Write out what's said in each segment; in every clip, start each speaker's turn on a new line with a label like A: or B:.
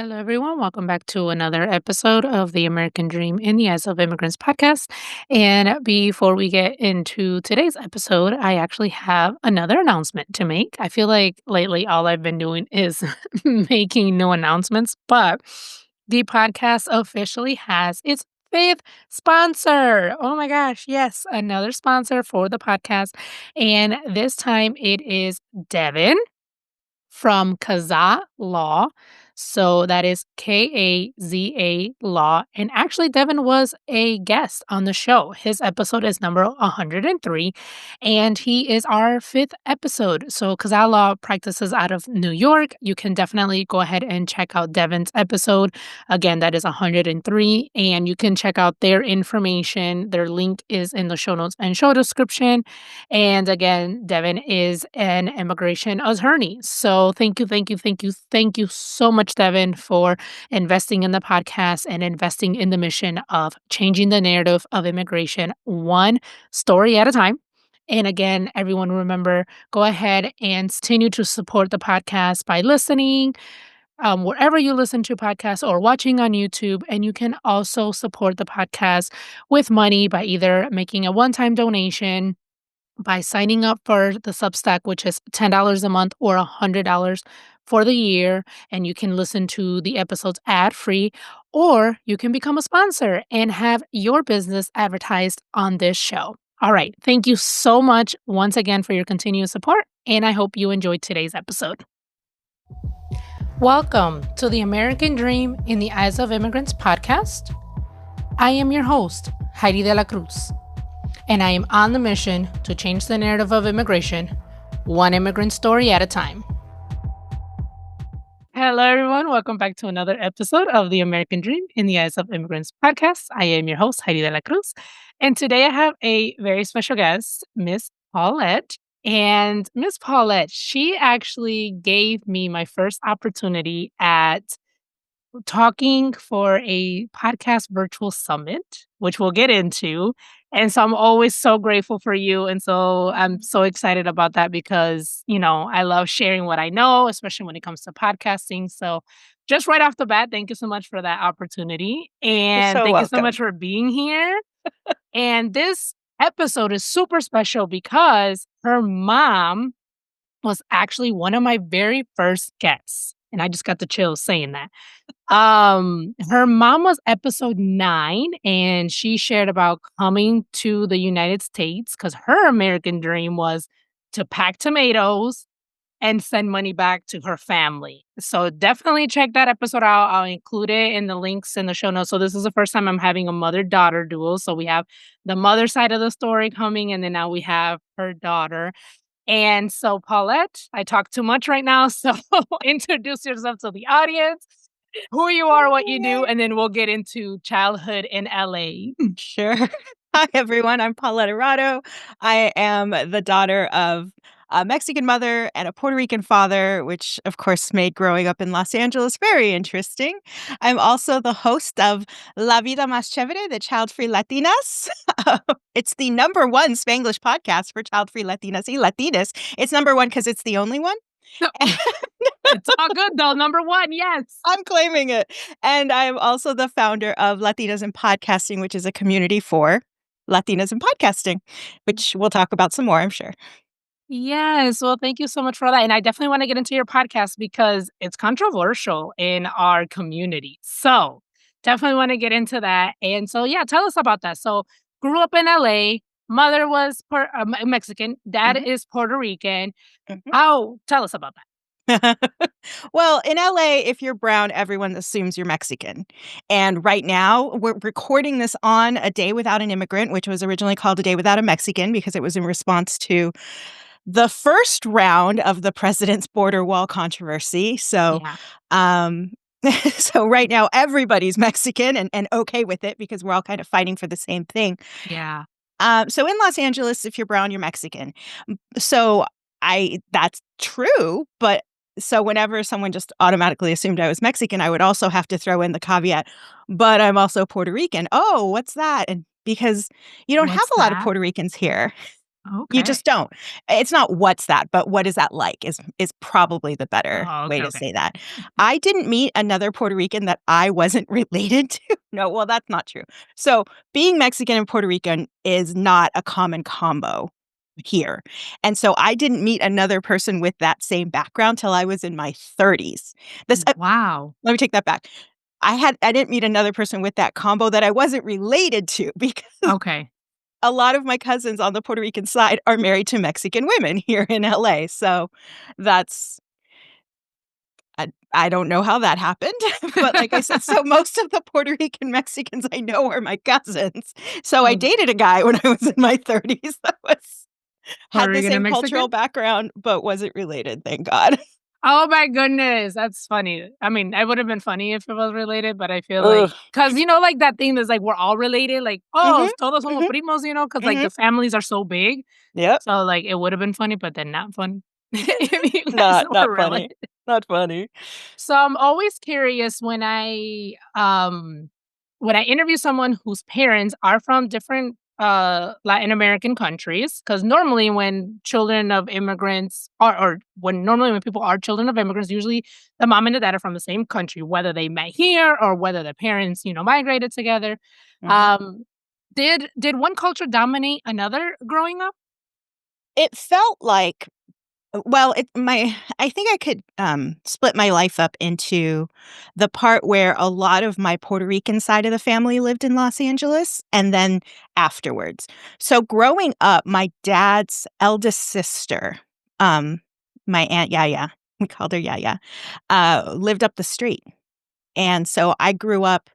A: Hello, everyone. Welcome back to another episode of the American Dream in the Eyes of Immigrants podcast. And before we get into today's episode, I actually have another announcement to make. I feel like lately all I've been doing is making new announcements, but the podcast officially has its fifth sponsor. Oh my gosh. Yes, another sponsor for the podcast. And this time it is Devin from Kaza Law. So that is Kaza Law. And actually, Devin was a guest on the show. His episode is number 103, and he is our fifth episode. So Kaza Law practices out of New York. You can definitely go ahead and check out Devin's episode. Again, that is 103, and you can check out their information. Their link is in the show notes and show description. And again, Devin is an immigration attorney. So thank you so much, Devin, for investing in the podcast and investing in the mission of changing the narrative of immigration one story at a time. And again, everyone remember, go ahead and continue to support the podcast by listening wherever you listen to podcasts or watching on YouTube. And you can also support the podcast with money by either making a one-time donation, by signing up for the Substack, which is $10 a month or $100 for the year, and you can listen to the episodes ad-free, or you can become a sponsor and have your business advertised on this show. All right. Thank you so much once again for your continued support, and I hope you enjoyed today's episode. Welcome to the American Dream in the Eyes of Immigrants podcast. I am your host, Heidy De La Cruz, and I am on the mission to change the narrative of immigration, one immigrant story at a time. Hello, everyone. Welcome back to another episode of the American Dream in the Eyes of Immigrants podcast. I am your host, Heidy De La Cruz, and today I have a very special guest, Miss Paulette. And Miss Paulette, she actually gave me my first opportunity at talking for a podcast virtual summit, which we'll get into. And so I'm always so grateful for you. And so I'm so excited about that because, I love sharing what I know, especially when it comes to podcasting. So just right off the bat, thank you so much for that opportunity. And thank you so much for being here. And this episode is super special because her mom was actually one of my very first guests. And I just got the chills saying that. Her mom was episode 9, and she shared about coming to the United States because her American dream was to pack tomatoes and send money back to her family. So definitely check that episode out. I'll include it in the links in the show notes. So this is the first time I'm having a mother-daughter duel. So we have the mother side of the story coming, and then now we have her daughter. And so, Paulette, I talk too much right now, so introduce yourself to the audience, who you are, what you do, and then we'll get into childhood in LA.
B: Sure. Hi, everyone. I'm Paulette Erato. I am the daughter of a Mexican mother and a Puerto Rican father, which, of course, made growing up in Los Angeles very interesting. I'm also the host of La Vida Mas Chevere, the child-free Latinas. It's the number one Spanglish podcast for child-free Latinas y Latinas. It's number one because it's the only one.
A: It's all good, though. Number one, yes.
B: I'm claiming it. And I'm also the founder of Latinas in Podcasting, which is a community for Latinas in podcasting, which we'll talk about some more, I'm sure.
A: Yes. Well, thank you so much for that. And I definitely want to get into your podcast because it's controversial in our community. So definitely want to get into that. And so, yeah, tell us about that. So grew up in LA. Mother was Mexican. Dad is Puerto Rican. Tell us about that.
B: Well, in LA, if you're brown, everyone assumes you're Mexican. And right now, we're recording this on A Day Without an Immigrant, which was originally called A Day Without a Mexican because it was in response to the first round of the president's border wall controversy. So, so right now, everybody's Mexican and okay with it because we're all kind of fighting for the same thing.
A: Yeah.
B: So in Los Angeles, if you're brown, you're Mexican. So that's true, but so whenever someone just automatically assumed I was Mexican, I would also have to throw in the caveat, but I'm also Puerto Rican. Oh, what's that? And because you don't have a lot of Puerto Ricans here. You
A: Okay.
B: just don't. It's not what's that, but what is that like is probably the better
A: Oh,
B: way
A: okay,
B: to
A: okay.
B: say that. I didn't meet another Puerto Rican that I wasn't related to. No, well, that's not true. So, being Mexican and Puerto Rican is not a common combo here. And so I didn't meet another person with that same background till I was in my 30s. This
A: Wow.
B: Let me take that back. I didn't meet another person with that combo that I wasn't related to because
A: Okay.
B: a lot of my cousins on the Puerto Rican side are married to Mexican women here in LA, so that's I don't know how that happened, but like I said, so most of the Puerto Rican Mexicans I know are my cousins. So I
A: Oh,
B: dated a guy when I was in my 30s that was
A: Puerto
B: had the
A: Rican and
B: same
A: Mexican?
B: cultural background, but wasn't related, thank God.
A: Oh my goodness, that's funny. I mean, it would have been funny if it was related, but I feel
B: Ugh.
A: like, cause like, that thing that's like, we're all related, like, "Oh,
B: Mhm,
A: todos somos
B: mhm,
A: primos," cause like,
B: mhm.
A: the families are so big.
B: Yep.
A: So, like, it would have been funny, but then not funny if you guys
B: Not
A: were
B: funny.
A: related.
B: Not funny.
A: So I'm always curious when I interview someone whose parents are from different Latin American countries, because normally when children of immigrants are or when normally when people are children of immigrants, usually the mom and the dad are from the same country, whether they met here or whether their parents, migrated together.
B: Mhm.
A: Um, did one culture dominate another growing up?
B: It felt like well, it my I think I could, split my life up into the part where a lot of my Puerto Rican side of the family lived in Los Angeles, and then afterwards. So, growing up, my dad's eldest sister, um, my Aunt Yaya, we called her Yaya, lived up the street, and so I grew up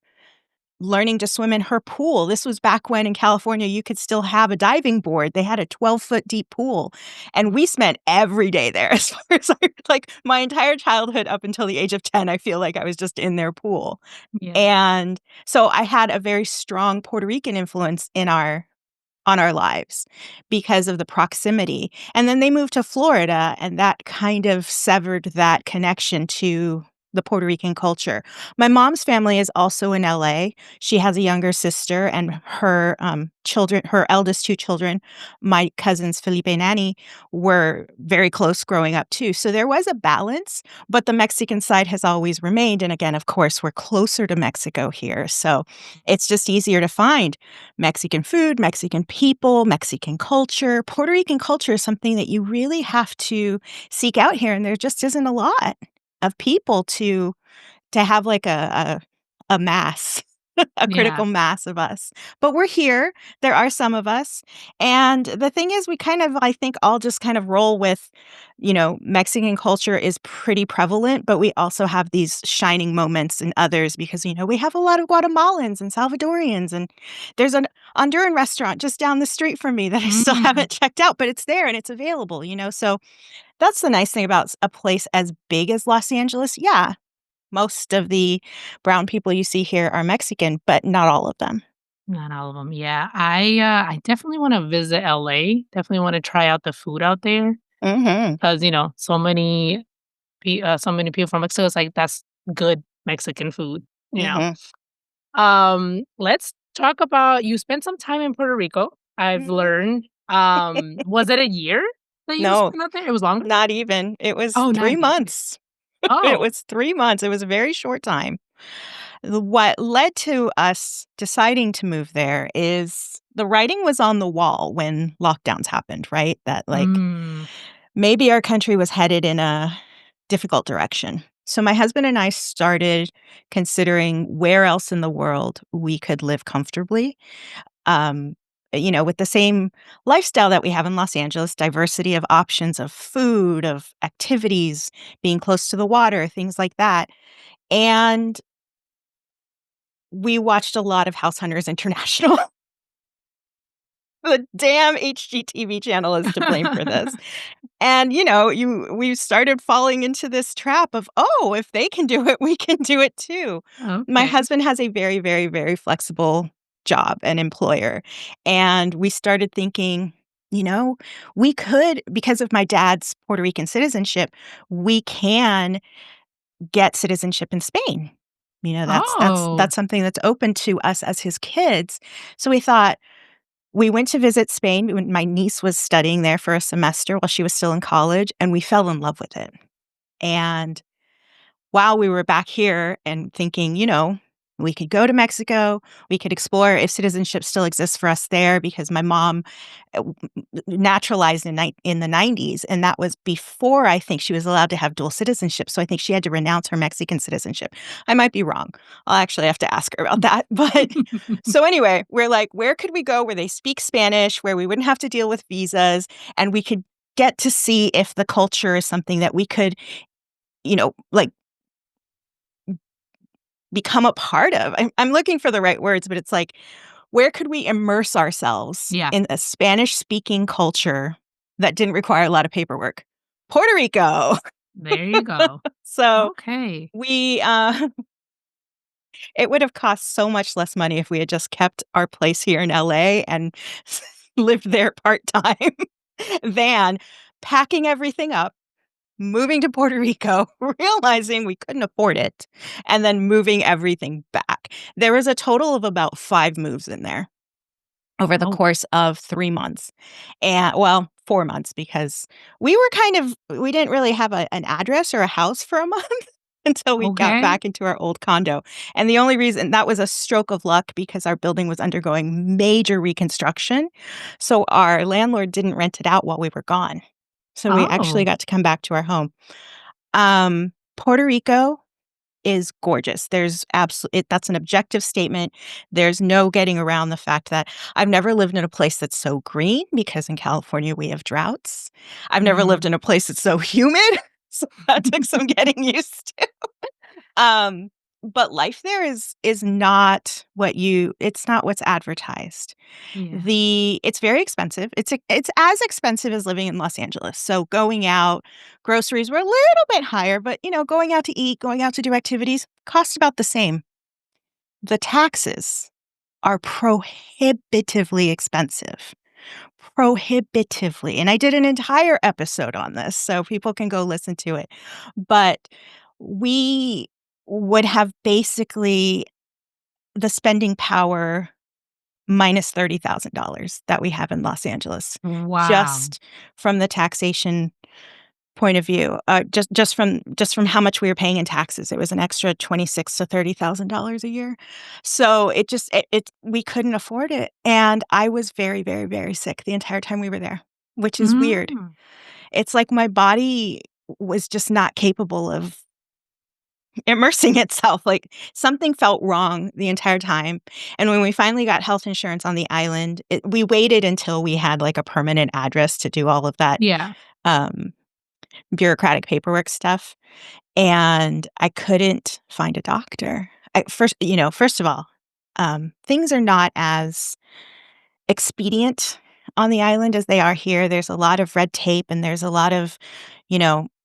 B: learning to swim in her pool. This was back when in California, you could still have a diving board. They had a 12-foot deep pool, and we spent every day there as far as like, my entire childhood up until the age of 10, I feel like I was just in their pool.
A: Yeah.
B: And so I had a very strong Puerto Rican influence in our on our lives because of the proximity. And then they moved to Florida, and that kind of severed that connection to the Puerto Rican culture. My mom's family is also in LA. She has a younger sister, and her children, her eldest two children, my cousins Felipe and Annie, were very close growing up too. So there was a balance, but the Mexican side has always remained. And again, of course, we're closer to Mexico here. So it's just easier to find Mexican food, Mexican people, Mexican culture. Puerto Rican culture is something that you really have to seek out here, and there just isn't a lot of people to have like a mass, a
A: Yeah.
B: critical mass of us. But we're here. There are some of us. And the thing is, we kind of, I think, all just kind of roll with, Mexican culture is pretty prevalent, but we also have these shining moments in others because, we have a lot of Guatemalans and Salvadorians. And there's an Honduran restaurant just down the street from me that I still
A: Mm.
B: haven't checked out, but it's there and it's available. So that's the nice thing about a place as big as Los Angeles. Yeah, most of the brown people you see here are Mexican, but not all of them.
A: Not all of them. Yeah. I definitely wanna visit LA. Definitely wanna try out the food out there
B: Mhm,
A: 'cause, so many people from Mexico, it's like, that's good Mexican food, you know?
B: mhm.
A: Let's talk about you spent some time in Puerto Rico, I've
B: Mhm.
A: learned. Was it a year that you
B: No,
A: spent out there? It was longer?
B: not even. It was
A: Oh, not
B: 3
A: even, okay.
B: months. It
A: Oh.
B: was 3 months. It was a very short time. What led to us deciding to move there is the writing was on the wall when lockdowns happened, right? That, like,
A: Mm.
B: maybe our country was headed in a difficult direction. So my husband and I started considering where else in the world we could live comfortably, um, with the same lifestyle that we have in Los Angeles, diversity of options of food, of activities, being close to the water, things like that. And we watched a lot of House Hunters International. The damn HGTV channel is to blame for this. And, we started falling into this trap of, "Oh, if they can do it, we can do it too." My
A: Okay.
B: husband has a very, very, very flexible job and employer, and we started thinking, you know, we could because of my dad's Puerto Rican citizenship, we can get citizenship in Spain. That's
A: Oh.
B: something that's open to us as his kids. So we thought, we went to visit Spain when my niece was studying there for a semester while she was still in college, and we fell in love with it. And while we were back here and thinking, we could go to Mexico, we could explore if citizenship still exists for us there because my mom naturalized in the 90s, and that was before I think she was allowed to have dual citizenship, so I think she had to renounce her Mexican citizenship. I might be wrong. I'll actually have to ask her about that, but so anyway, we're like, where could we go where they speak Spanish, where we wouldn't have to deal with visas, and we could get to see if the culture is something that we could, like become a part of. I'm looking for the right words, but it's like, where could we immerse ourselves
A: Yeah.
B: in a Spanish-speaking culture that didn't require a lot of paperwork? Puerto Rico.
A: There you go.
B: So
A: Okay.
B: we, it would have cost so much less money if we had just kept our place here in LA and lived there part-time than packing everything up, moving to Puerto Rico, realizing we couldn't afford it, and then moving everything back. There was a total of about 5 moves in there over the
A: Oh,
B: course of 3 months. And well, 4 months because we didn't really have an address or a house for a month until we got
A: okay.
B: back into our old condo. And the only reason that was a stroke of luck because our building was undergoing major reconstruction. So our landlord didn't rent it out while we were gone. So we actually
A: Oh,
B: got to come back to our home. Puerto Rico is gorgeous. There's absolutely that's an objective statement. There's no getting around the fact that I've never lived in a place that's so green because in California we have droughts. I've never lived
A: mhm.
B: in a place that's so humid, so that took some getting used to. Um, but life there is not it's not what's advertised.
A: Yeah.
B: It's very expensive. It's as expensive as living in Los Angeles. So going out, groceries were a little bit higher, but going out to eat, going out to do activities cost about the same. The taxes are prohibitively expensive. Prohibitively. And I did an entire episode on this, so people can go listen to it. But we would have basically the spending power minus $30,000 that we have in Los Angeles,
A: Wow.
B: just from the taxation point of view. Just from how much we were paying in taxes, it was an extra 26 to $30,000 a year. So it we couldn't afford it, and I was very, very, very sick the entire time we were there, which is weird.
A: Mm.
B: It's like my body was just not capable of immersing itself, like, something felt wrong the entire time, and when we finally got health insurance on the island, we waited until we had, like, a permanent address to do all of that,
A: Yeah.
B: um, bureaucratic paperwork stuff, and I couldn't find a doctor. First of all, things are not as expedient on the island as they are here. There's a lot of red tape and there's a lot of,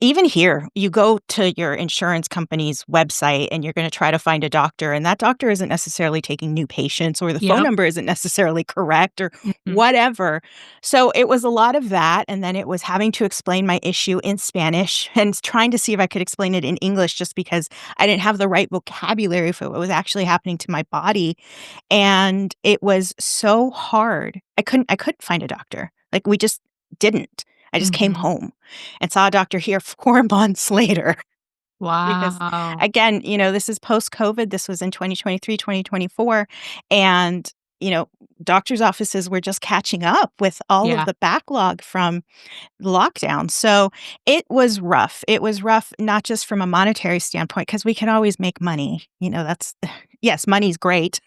B: even here, you go to your insurance company's website and you're going to try to find a doctor, and that doctor isn't necessarily taking new patients or the phone
A: Yep.
B: number isn't necessarily correct or
A: Mhm.
B: whatever. So it was a lot of that. And then it was having to explain my issue in Spanish and trying to see if I could explain it in English just because I didn't have the right vocabulary for what was actually happening to my body. And it was so hard. I couldn't find a doctor. Like, we just didn't. I just came
A: Mhm.
B: home and saw a doctor here 4 months later because,
A: Wow.
B: again, this is post-COVID. This was in 2023, 2024, and, doctor's offices were just catching up with all of
A: Yeah.
B: the backlog from lockdown. So it was rough. It was rough, not just from a monetary standpoint, because we can always make money. That's yes, money's great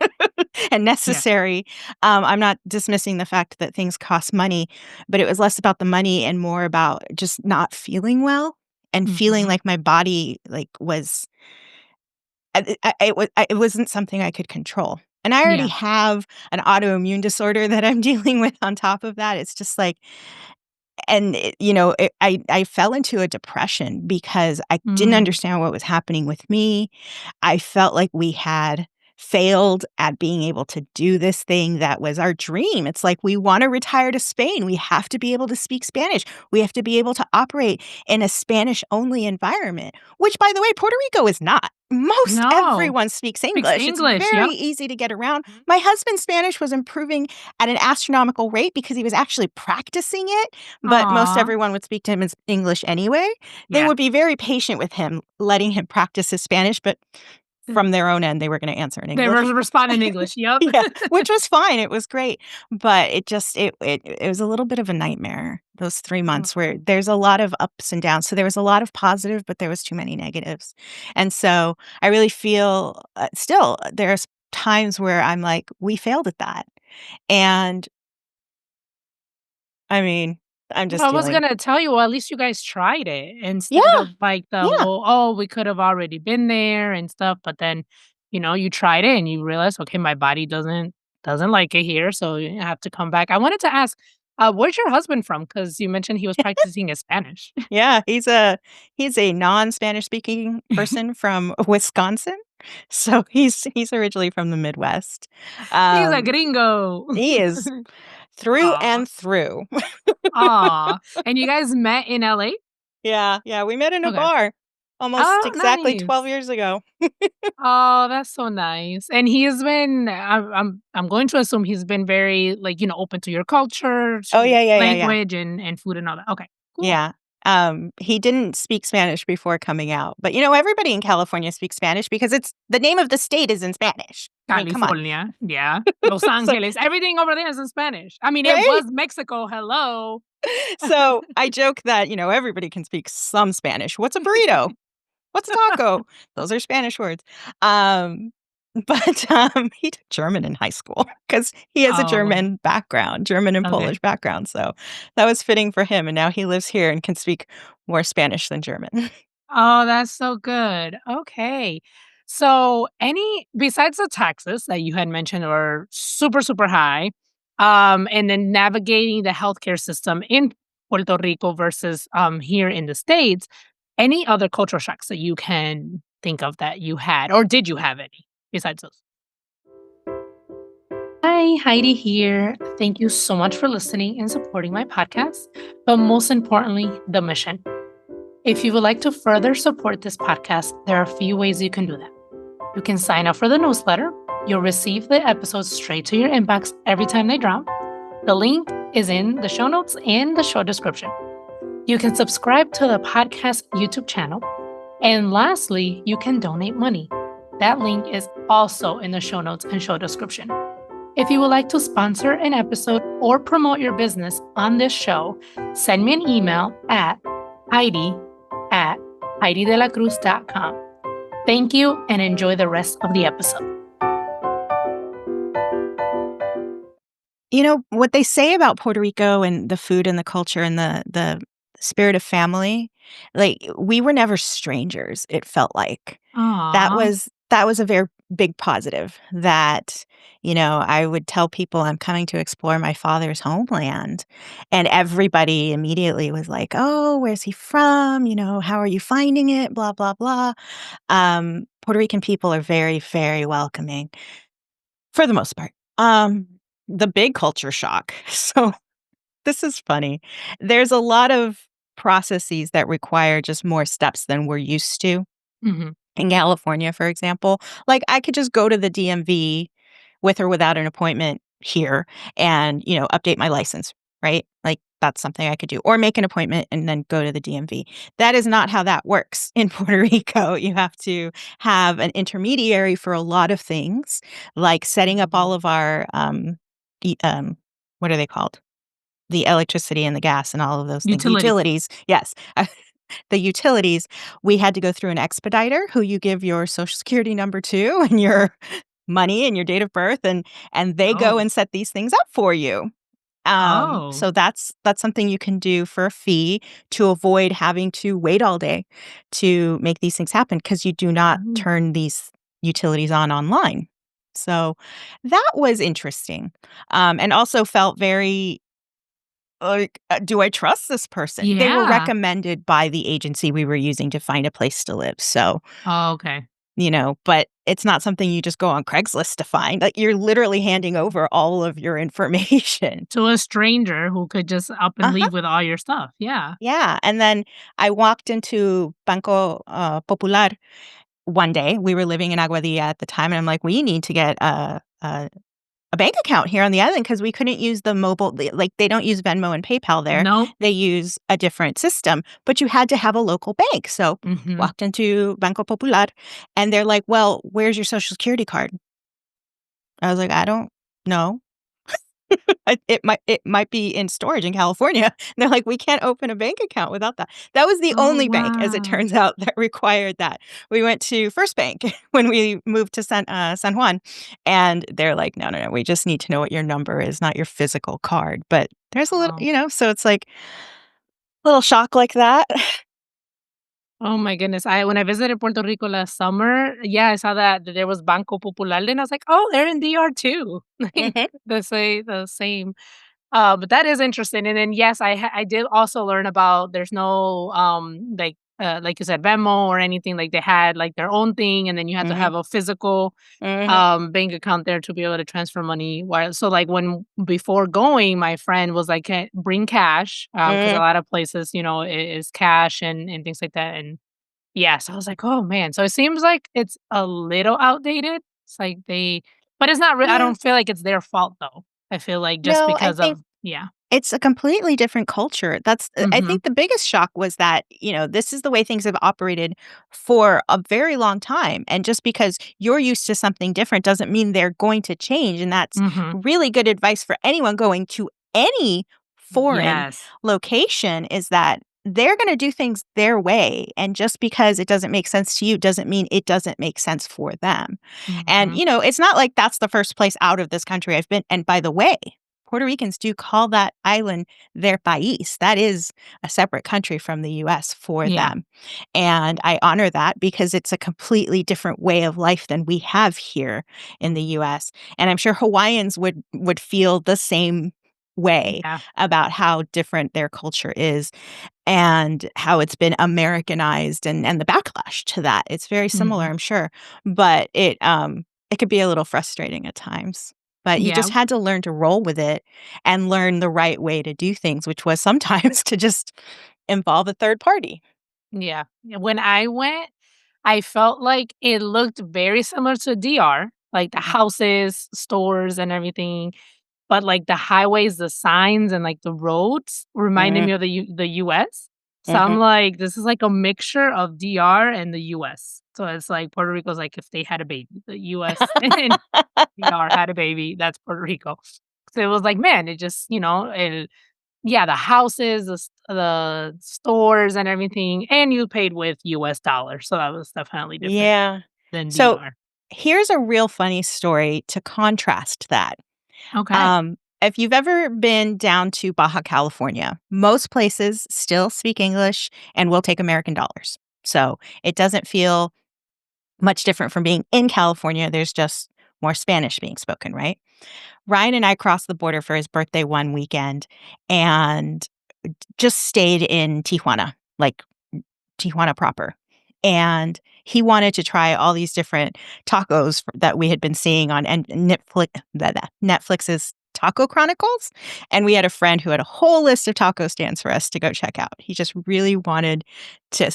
B: and
A: Yeah.
B: necessary. I'm not dismissing the fact that things cost money, but it was less about the money and more about just not feeling well and feeling
A: Mhm.
B: like my body like was it wasn't something I could control. And I already
A: Yeah.
B: have an autoimmune disorder that I'm dealing with on top of that. It's just like and I fell into a depression because I didn't
A: Mm.
B: understand what was happening with me. I felt like we had failed at being able to do this thing that was our dream. It's like, we want to retire to Spain. We have to be able to speak Spanish. We have to be able to operate in a Spanish-only environment, which, by the way, Puerto Rico is not. Most
A: No.
B: everyone speaks
A: Speaks
B: English. It's
A: English,
B: very
A: yep.
B: easy to get around.
A: Mhm.
B: My husband's Spanish was improving at an astronomical rate because he was actually practicing it, but most
A: Aw.
B: everyone would speak to him in English anyway. They
A: Yeah.
B: would be very patient with him, letting him practice his Spanish, but from their own end, they were gonna answer in
A: They were
B: English.
A: responding in English, yep.
B: Yeah, which was fine, it was great, but it was a little bit of a nightmare, those 3 months where
A: Mm.
B: there's a lot of ups and downs, so there was a lot of positive, but there was too many negatives, and so I really feel, still, there's times where I'm like, "We failed at that," and, I mean, I'm
A: Well,
B: just
A: I was
B: dealing.
A: gonna tell you, well, at least you guys tried it instead
B: Yeah,
A: of like
B: yeah.
A: well, oh, we could have already been there and stuff, but then, you tried it and you realize, okay, my body doesn't like it here, so you have to come back. I wanted to ask, where's your husband from? Because you mentioned he was practicing his Spanish.
B: Yeah, he's a non-Spanish speaking person from Wisconsin, so he's originally from the Midwest.
A: He's a
B: Um,
A: gringo.
B: he is through
A: Aw,
B: and through.
A: aw. And you guys met in LA?
B: Yeah, yeah, we met in a
A: Okay.
B: bar almost
A: Oh,
B: exactly 12
A: nice.
B: years ago.
A: Oh, that's so nice. And he has been I'm going to assume he's been very, like, open to your culture,
B: Oh,
A: to
B: yeah, yeah, yeah, yeah.
A: language and food and all that. Okay, cool.
B: Yeah. He didn't speak Spanish before coming out, but, everybody in California speaks Spanish because it's the name of the state is in Spanish. I mean, come on.
A: California, yeah. Los
B: So
A: Angeles, everything over there is in Spanish. I mean, it
B: right?
A: was Mexico, hello.
B: So, I joke that, everybody can speak some Spanish. What's a burrito? What's a taco? Those are Spanish words. Um, but he took German in high school because he has a
A: Oh,
B: German background, German and
A: okay.
B: Polish background, so that was fitting for him, and now he lives here and can speak more Spanish than German.
A: Oh, that's so good. Okay. So, any besides the taxes that you had mentioned are super, super high, and then navigating the healthcare system in Puerto Rico versus here in the States, any other cultural shocks that you can think of that you had, or did you have any besides those? Hi, Heidi here. Thank you so much for listening and supporting my podcast, but most importantly, the mission. If you would like to further support this podcast, there are a few ways you can do that. You can sign up for the newsletter. You'll receive the episodes straight to your inbox every time they drop. The link is in the show notes and the show description. You can subscribe to the podcast YouTube channel. And lastly, you can donate money. That link is also in the show notes and show description. If you would like to sponsor an episode or promote your business on this show, send me an email at Heidi@HeidiDeLaCruz.com. Thank you and enjoy the rest of the episode.
B: What they say about Puerto Rico and the food and the culture and the spirit of family, like, we were never strangers, it felt like. That
A: Aw.
B: was that was a very big positive that, I would tell people I'm coming to explore my father's homeland, and everybody immediately was like, "Oh, where's he from?" "How are you finding it?" Blah, blah, blah. Puerto Rican people are very, very welcoming for the most part. The big culture shock. So this is funny. There's a lot of processes that require just more steps than we're used to
A: Mhm.
B: in California, for example. Like, I could just go to the DMV with or without an appointment here and, update my license, right? Like, that's something I could do, or make an appointment and then go to the DMV. That is not how that works in Puerto Rico. You have to have an intermediary for a lot of things, like setting up
A: Mhm.
B: all of our, what are they called? The electricity and the gas and all of those things.
A: Utilities.
B: Utilities, yes. The utilities, we had to go through an expediter who you give your Social Security number to and your money and your date of birth, and they go
A: Oh.
B: and set these things up for you.
A: Oh.
B: So that's something you can do for a fee to avoid having to wait all day to make these things happen because you do not
A: Mm.
B: turn these utilities on online. So that was interesting, and also felt very like, do I trust this person? They were
A: Yeah.
B: recommended by the agency we were using to find a place to live, so,
A: Oh, okay.
B: but it's not something you just go on Craigslist to find. Like, you're literally handing over all of your information.
A: To a stranger who could just up and
B: Uh-huh.
A: leave with all your stuff. Yeah.
B: Yeah, and then I walked into Banco, Popular one day. We were living in Aguadilla at the time, and I'm like, "We need to get a bank account here on the island because we couldn't use the mobile like, they don't use Venmo and PayPal there.
A: Nope.
B: They use a different system, but you had to have a local bank." So,
A: Mhm.
B: walked into Banco Popular, and they're like, "Well, where's your Social Security card?" I was like, "I don't know. It might be in storage in California." And they're like, "We can't open a bank account without that." That was the
A: Oh,
B: only bank, as it
A: wow.
B: turns out, that required that. We went to First Bank when we moved to San Juan, and they're like, "No, no, no, we just need to know what your number is, not your physical card." But there's a little,
A: Wow.
B: so it's like a little shock like that.
A: Oh my goodness. I when I visited Puerto Rico last summer, yeah, I saw that there was Banco Popular, and I was like, "Oh, they're in DR too." Like,
B: Mhm,
A: the same. But that is interesting, and then, yes, I did also learn about there's no, like you said, Venmo or anything, like, they had, like, their own thing, and then you had to
B: mhm,
A: have a physical,
B: mhm,
A: bank account there to be able to transfer money while so, like, when before going, my friend was like, bring cash," because a
B: mhm.
A: lot of places, is cash and things like that, and yeah, so I was like, "Oh, man." So it seems like it's a little outdated. It's like but it's not I
B: Yeah.
A: don't feel like it's their fault, though. I feel like just
B: No, I
A: because
B: think
A: of yeah.
B: it's a completely different culture. I
A: Mhm.
B: think the biggest shock was that, this is the way things have operated for a very long time. And just because you're used to something different doesn't mean they're going to change. And that's
A: Mhm.
B: really good advice for anyone going to any foreign
A: Yes.
B: location, is that they're going to do things their way. And just because it doesn't make sense to you doesn't mean it doesn't make sense for them. And,
A: Mhm.
B: it's not like that's the first place out of this country I've been. And by the way, Puerto Ricans do call that island their país. That is a separate country from the US for
A: Yeah.
B: them. And I honor that because it's a completely different way of life than we have here in the US. And I'm sure Hawaiians would feel the same way
A: Yeah.
B: about how different their culture is and how it's been Americanized, and the backlash to that. It's very similar,
A: Mhm.
B: I'm sure, but it could be a little frustrating at times. But you just
A: Yeah.
B: had to learn to roll with it and learn the right way to do things, which was sometimes to just involve a third party.
A: Yeah. Yeah, when I went, I felt like it looked very similar to DR, like the
B: Mhm,
A: houses, stores, and everything. But, like, the highways, the signs, and, like, the roads reminded
B: mhm,
A: me of the US. So I'm
B: mhm.
A: like, this is like a mixture of DR and the US. So it's like Puerto Rico's like if they had a baby. The US and DR had a baby, that's Puerto Rico. So it was like, man, it just, yeah, the houses, the stores and everything, and you paid with US dollars, so that was definitely different
B: Yeah.
A: than
B: So,
A: DR.
B: here's a real funny story to contrast that.
A: Okay.
B: If you've ever been down to Baja California, most places still speak English and will take American dollars. So, it doesn't feel much different from being in California. There's just more Spanish being spoken, right? Ryan and I crossed the border for his birthday one weekend and just stayed in Tijuana, like Tijuana proper. And he wanted to try all these different tacos that we had been seeing on Netflix's Taco Chronicles. And we had a friend who had a whole list of taco stands for us to go check out. He just really wanted to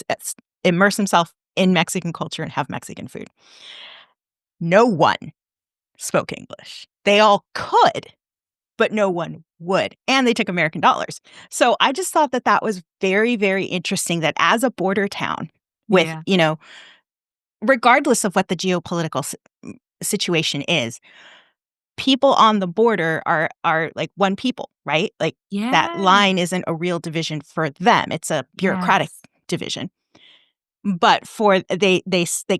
B: immerse himself in Mexican culture and have Mexican food. No one spoke English. They all could, but no one would, and they took American dollars. So I just thought that that was very, very interesting that as a border town with,
A: Yeah.
B: regardless of what the geopolitical situation is, people on the border are like one people, right? Like, that
A: Yes.
B: line isn't a real division for them. It's a bureaucratic
A: Yes.
B: division. But for they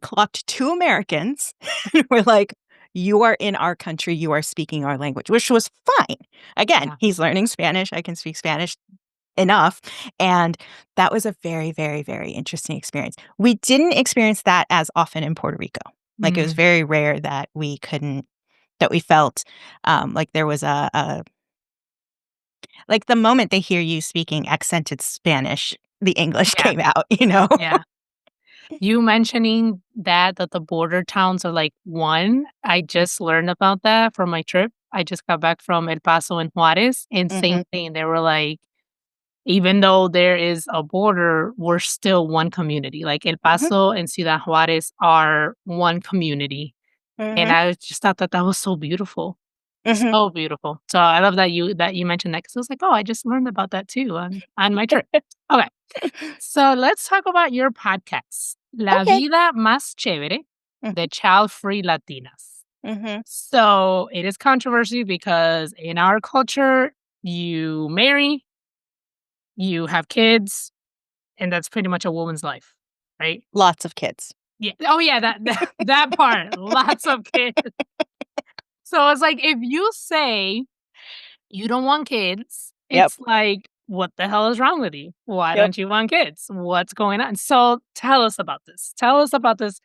B: clocked 2 Americans and were like, "You are in our country, you are speaking our language," which was fine. Again,
A: Yeah.
B: he's learning Spanish, I can speak Spanish enough, and that was a very, very, very interesting experience. We didn't experience that as often in Puerto Rico. Like, it was
A: Mm.
B: very rare that we felt, like there was like, the moment they hear you speaking accented Spanish, the English
A: Yeah.
B: came out, you know?
A: Yeah. You mentioning that the border towns are like one, I just learned about that from my trip. I just got back from El Paso and Juarez, and same
B: Mhm,
A: thing. They were like, even though there is a border, we're still one community. Like El
B: mhm,
A: Paso and Ciudad Juarez are one community. And
B: mhm,
A: I just thought that that was so beautiful.
B: mhm.
A: So beautiful. So I love that you mentioned that because I was like, "Oh, I just learned about that too on my trip." Okay. So let's talk about your podcast, La
B: Okay.
A: Vida Más Chevere,
B: Mhm,
A: the child-free Latinas.
B: mhm.
A: So it is controversy because in our culture, you marry, you have kids, and that's pretty much a woman's life, right?
B: Lots of kids.
A: Yeah. Oh, yeah, that part. Lots of kids. So it's like if you say you don't want kids,
B: Yep,
A: it's like, what the hell is wrong with you? Why
B: yep.
A: don't you want kids? What's going on? So tell us about this. Tell us about this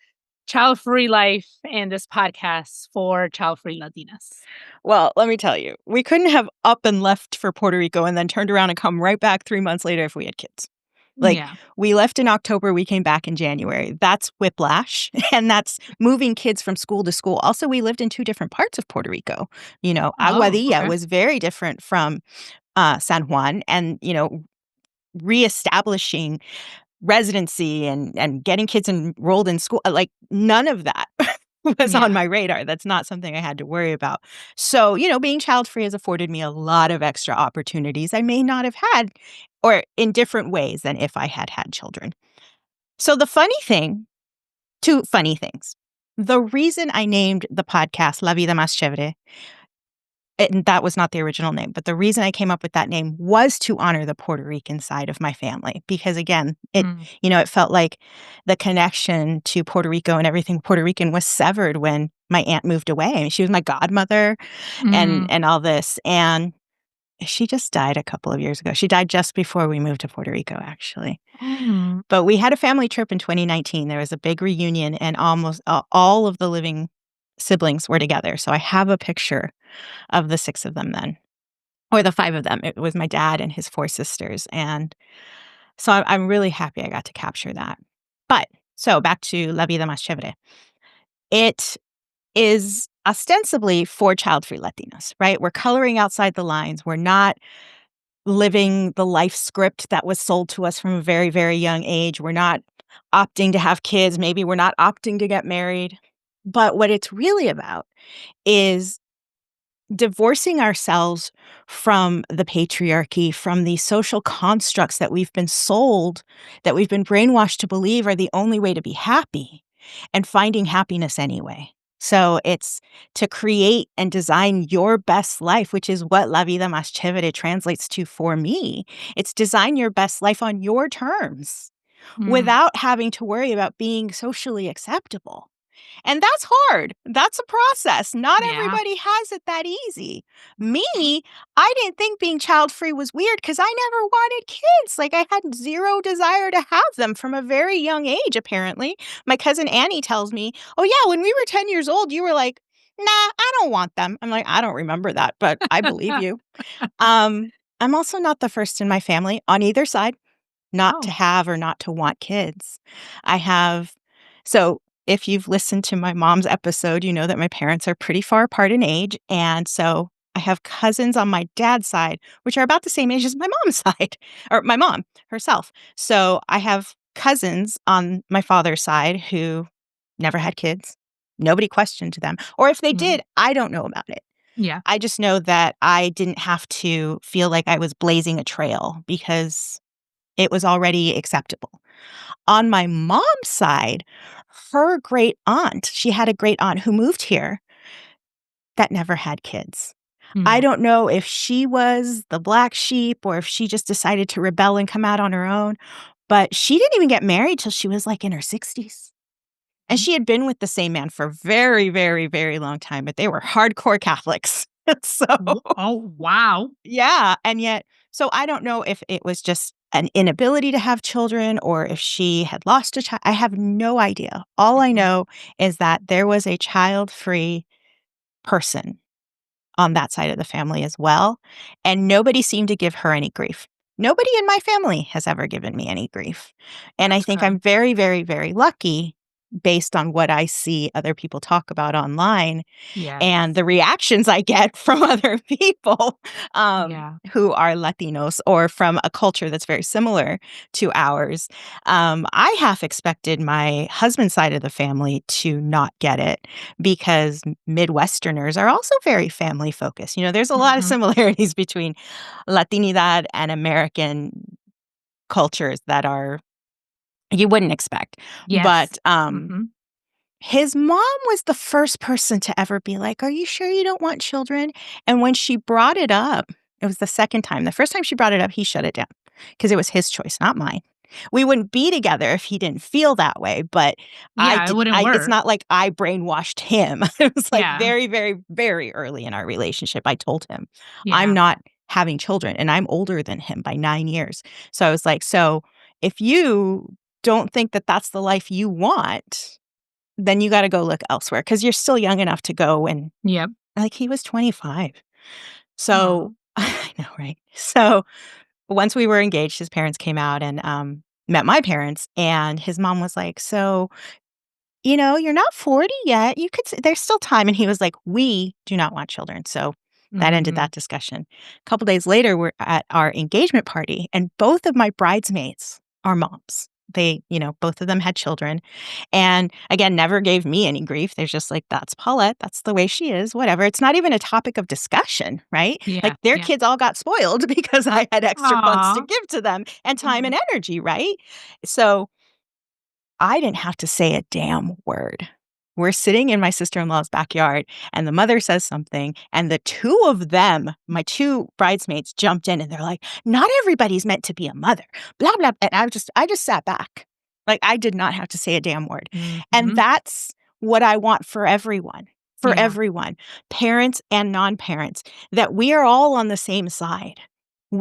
A: child-free life and this podcast for child-free Latinas.
B: Well, let me tell you, we couldn't have up and left for Puerto Rico and then turned around and come right back 3 months later if we had kids. Like,
A: Yeah.
B: we left in October, we came back in January. That's whiplash, and that's moving kids from school to school. Also, we lived in 2 different parts of Puerto Rico.
A: Oh,
B: Aguadilla
A: okay.
B: was very different from, San Juan and, reestablishing residency and getting kids enrolled in school, like, none of that was on
A: Yeah.
B: my radar. That's not something I had to worry about. So, being child-free has afforded me a lot of extra opportunities I may not have had or in different ways than if I had had children. So the funny thing 2 funny things. The reason I named the podcast La Vida Mas Chevere, and that was not the original name, but the reason I came up with that name was to honor the Puerto Rican side of my family because again,
A: Mm.
B: it felt like the connection to Puerto Rico and everything Puerto Rican was severed when my aunt moved away. I mean, she was my godmother and
A: Mm.
B: and all this, and she just died a couple of years ago. She died just before we moved to Puerto Rico, actually.
A: Mm.
B: But we had a family trip in 2019. There was a big reunion, and almost all of the living siblings were together. So I have a picture of the 6 of them then, or the 5 of them. It was my dad and his 4 sisters, and so I'm really happy I got to capture that. But so back to La Vida Más Chévere. It is ostensibly for child-free Latinas, right? We're coloring outside the lines. We're not living the life script that was sold to us from a very, very young age. We're not opting to have kids. Maybe we're not opting to get married. But what it's really about is divorcing ourselves from the patriarchy, from the social constructs that we've been sold, that we've been brainwashed to believe are the only way to be happy, and finding happiness anyway. So it's to create and design your best life, which is what La Vida Más Chévere translates to for me. It's design your best life on your terms
A: Mm.
B: without having to worry about being socially acceptable. And that's hard. That's a process. Not
A: Yeah.
B: everybody has it that easy. Me, I didn't think being child free was weird because I never wanted kids. Like, I had zero desire to have them from a very young age, apparently. My cousin Annie tells me, "Oh, yeah, when we were 10 years old, you were like, nah, I don't want them." I'm like, I don't remember that, but I believe you. Um, I'm also not the first in my family on either side not to
A: Oh.
B: have or not to want kids. I have so if you've listened to my mom's episode, you know that my parents are pretty far apart in age, and so I have cousins on my dad's side, which are about the same age as my mom's side, or my mom herself. So I have cousins on my father's side who never had kids. Nobody questioned them, or if they
A: Mm.
B: did, I don't know about it.
A: Yeah.
B: I just know that I didn't have to feel like I was blazing a trail because it was already acceptable. On my mom's side, her great aunt, she had a great aunt who moved here that never had kids. I
A: Mm.
B: don't know if she was the black sheep or if she just decided to rebel and come out on her own, but she didn't even get married till she was, like, in her 60s. And
A: Mm.
B: she had been with the same man for a very, very, very long time, but they were hardcore Catholics. So
A: Oh, wow.
B: yeah, and yet so I don't know if it was just an inability to have children or if she had lost a child. I have no idea. All I
A: Mhm.
B: know is that there was a child-free person on that side of the family as well, and nobody seemed to give her any grief. Nobody in my family has ever given me any grief. And I
A: That's
B: think
A: good.
B: I'm very, very, very lucky based on what I see other people talk about online and
A: Yes.
B: the reactions I get from other people
A: Yeah.
B: who are Latinos or from a culture that's very similar to ours. I half expected my husband's side of the family to not get it because Midwesterners are also very family focused. There's a lot of
A: Mhm.
B: similarities between Latinidad and American cultures that are you wouldn't expect.
A: Yes.
B: But
A: Mhm.
B: his mom was the first person to ever be like, "Are you sure you don't want children?" And when she brought it up, it was the second time. The first time she brought it up, he shut it down because it was his choice, not mine. We wouldn't be together if he didn't feel that way, but I
A: Yeah, it
B: did
A: wouldn't
B: I it's
A: work.
B: not like I brainwashed him. It was, like,
A: Yeah.
B: very, very, very early in our relationship, I told him, "I'm
A: Yeah.
B: not having children," and I'm older than him by 9 years. So I was like, "So, if you don't think that that's the life you want, then you gotta go look elsewhere because 'cause you're still young enough to go," and,
A: Yep.
B: like, he was 25. So
A: Oh.
B: I know, right? So, once we were engaged, his parents came out and, met my parents, and his mom was like, "So, you're not 40 yet, you could there's still time," and he was like, "We do not want children," so that ended
A: Mhm.
B: that discussion. A couple days later, we're at our engagement party, and both of my bridesmaids are moms. Both of them had children, and again, never gave me any grief. They're just like, "That's Paulette. That's the way she is, whatever." It's not even a topic of discussion, right?
A: Yeah.
B: Like, their
A: Yeah.
B: kids all got spoiled because I had extra funds to
A: Aw.
B: give to them and time
A: Mhm.
B: and energy, right? So, I didn't have to say a damn word. We're sitting in my sister-in-law's backyard, and the mother says something, and the 2 of them, my 2 bridesmaids, jumped in, and they're like, "Not everybody's meant to be a mother, blah, blah," and I just sat back. Like, I did not have to say a damn word, and
A: Mhm.
B: that's what I want for
A: Yeah.
B: everyone, parents and non-parents, that we are all on the same side.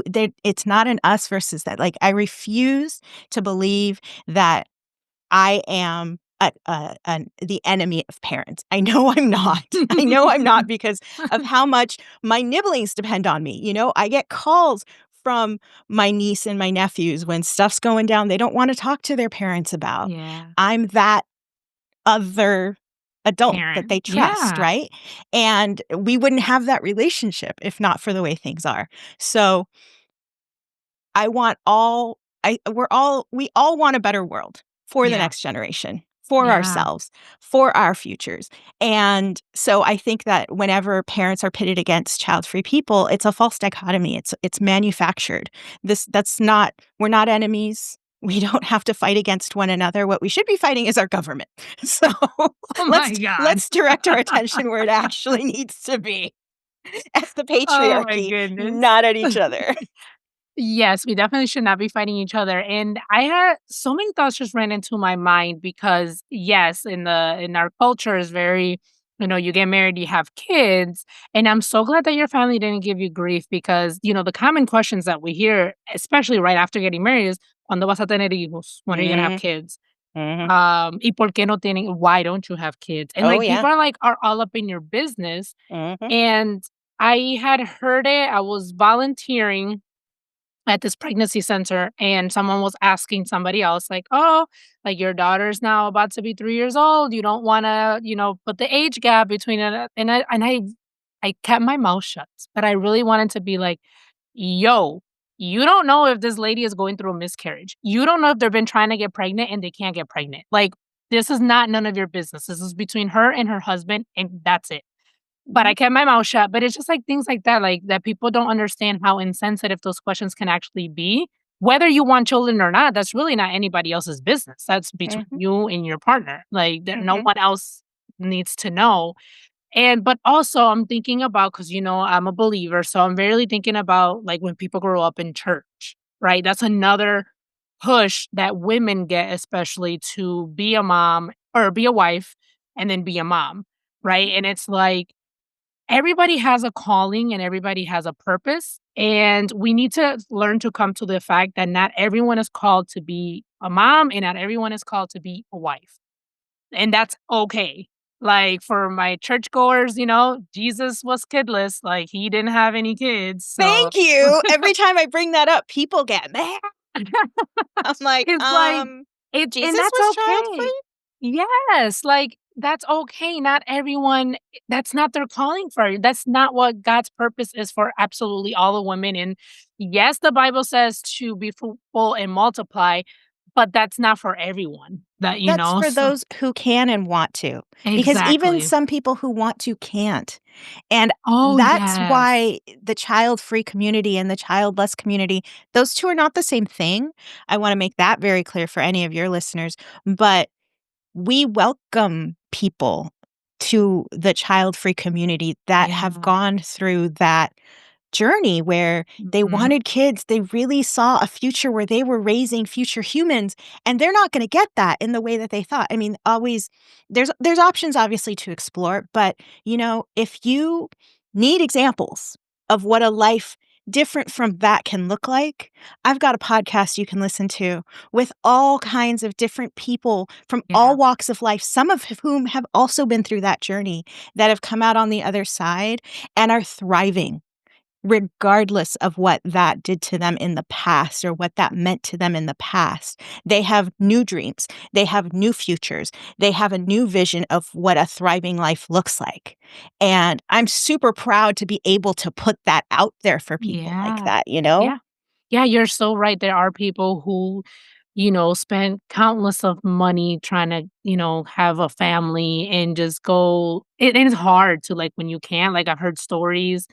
B: That it's not an us versus that. Like, I refuse to believe that I am the enemy of parents. I know I'm not. I know I'm not because of how much my nibblings depend on me. I get calls from my niece and my nephews when stuff's going down they don't wanna talk to their parents about.
A: Yeah.
B: I'm that other adult that
A: Parent.
B: they trust,
A: Yeah.
B: right? And we wouldn't have that relationship if not for the way things are. So I want all we all want a better world for the
A: Yeah.
B: next generation, for
A: Yeah.
B: ourselves, for our futures. And so I think that whenever parents are pitted against child-free people, it's a false dichotomy. It's manufactured. That's not we're not enemies. We don't have to fight against one another. What we should be fighting is our government. So
A: Oh
B: let's
A: my god.
B: let's direct our attention where it actually needs to be at the
A: Oh my
B: patriarchy,
A: goodness.
B: not at each other.
A: Yes, we definitely should not be fighting each other. And I had so many thoughts just ran into my mind because yes, in our culture is very, you get married, you have kids. And I'm so glad that your family didn't give you grief because, the common questions that we hear, especially right after getting married, is ¿Cuándo vas a tener hijos? When are you gonna have
B: Mhm,
A: kids?
B: mhm.
A: ¿Y por qué no tienen why don't you have kids? And
B: Oh,
A: like
B: yeah.
A: people are all up in your business.
B: Mhm,
A: And I had heard it. I was volunteering at this pregnancy center and someone was asking somebody else like, "Oh, like your daughter's now about to be 3 years old. You don't wanna, put the age gap between it." And I kept my mouth shut, but I really wanted to be like, "Yo, you don't know if this lady is going through a miscarriage. You don't know if they've been trying to get pregnant and they can't get pregnant. Like, this is not none of your business. This is between her and her husband, and that's it." But
B: mhm,
A: I kept my mouth shut, but it's just, like, things like that people don't understand how insensitive those questions can actually be. Whether you want children or not, that's really not anybody else's business. That's between
B: mhm,
A: you and your partner. Like, there no
B: mhm,
A: one else needs to know. And but also I'm thinking about because I'm a believer, so I'm really thinking about, like, when people grow up in church, right? That's another push that women get, especially to be a mom or be a wife and then be a mom, right?
B: mhm,
A: And it's like everybody has a calling and everybody has a purpose. And we need to learn to come to the fact that not everyone is called to be a mom and not everyone is called to be a wife. And that's okay. Like, for my churchgoers, Jesus was kidless, like, he didn't have any kids, so
B: Thank you. Every time I bring that up, people get mad. I'm like,
A: it's like and
B: Jesus
A: that's
B: was
A: okay.
B: child-free?
A: Yes, like, that's okay, not everyone that's not their calling for you, that's not what God's purpose is for absolutely all the women, and yes, the Bible says to be fruitful and multiply, but that's not for everyone,
B: That's for
A: so
B: those who can and want to, because even
A: exactly.
B: some people who want to can't, and
A: Oh,
B: that's
A: yes.
B: why the child-free community and the childless community, those 2 are not the same thing. I wanna make that very clear for any of your listeners, but we welcome people to the child-free community that have
A: Yeah.
B: gone through that journey where they
A: Mhm.
B: wanted kids. They really saw a future where they were raising future humans, and they're not gonna get that in the way that they thought. I mean, always there's options obviously to explore, but, if you need examples of what a life different from that can look like, I've got a podcast you can listen to with all kinds of different people from all
A: Yeah.
B: walks of life, some of whom have also been through that journey, that have come out on the other side and are thriving regardless of what that did to them in the past or what that meant to them in the past. They have new dreams. They have new futures. They have a new vision of what a thriving life looks like. And I'm super proud to be able to put that out there for people like
A: Yeah.
B: that, you know?
A: Yeah. Yeah, you're so right. There are people who, spend countless of money trying to, have a family and just go and it's hard to like when you can't. Like I've heard stories.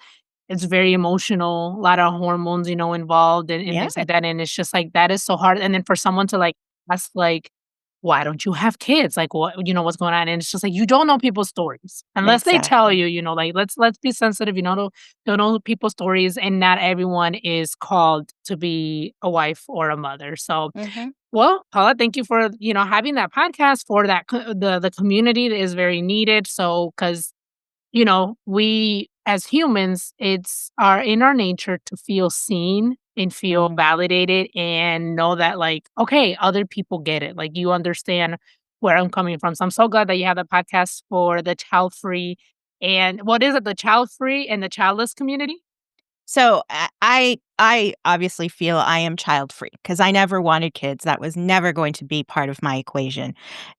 A: It's very emotional, a lot of hormones, involved and
B: Yeah,
A: things like that. And it's just like that is so hard. And then for someone to like ask like, why don't you have kids? Like what what's going on? And it's just like you don't know people's stories unless they tell
B: exactly.
A: you, like let's be sensitive, don't know people's stories and not everyone is called to be a wife or a mother. So
B: Mhm.
A: well, Paula, thank you for, having that podcast for that the community that is very needed. So because we as humans, it's our in our nature to feel seen and feel
B: Mhm.
A: validated and know that like, okay, other people get it. Like you understand where I'm coming from. So I'm so glad that you have the podcast for the child free and what is it? The child free and the childless community?
B: So, I obviously feel I am child free because I never wanted kids. That was never going to be part of my equation.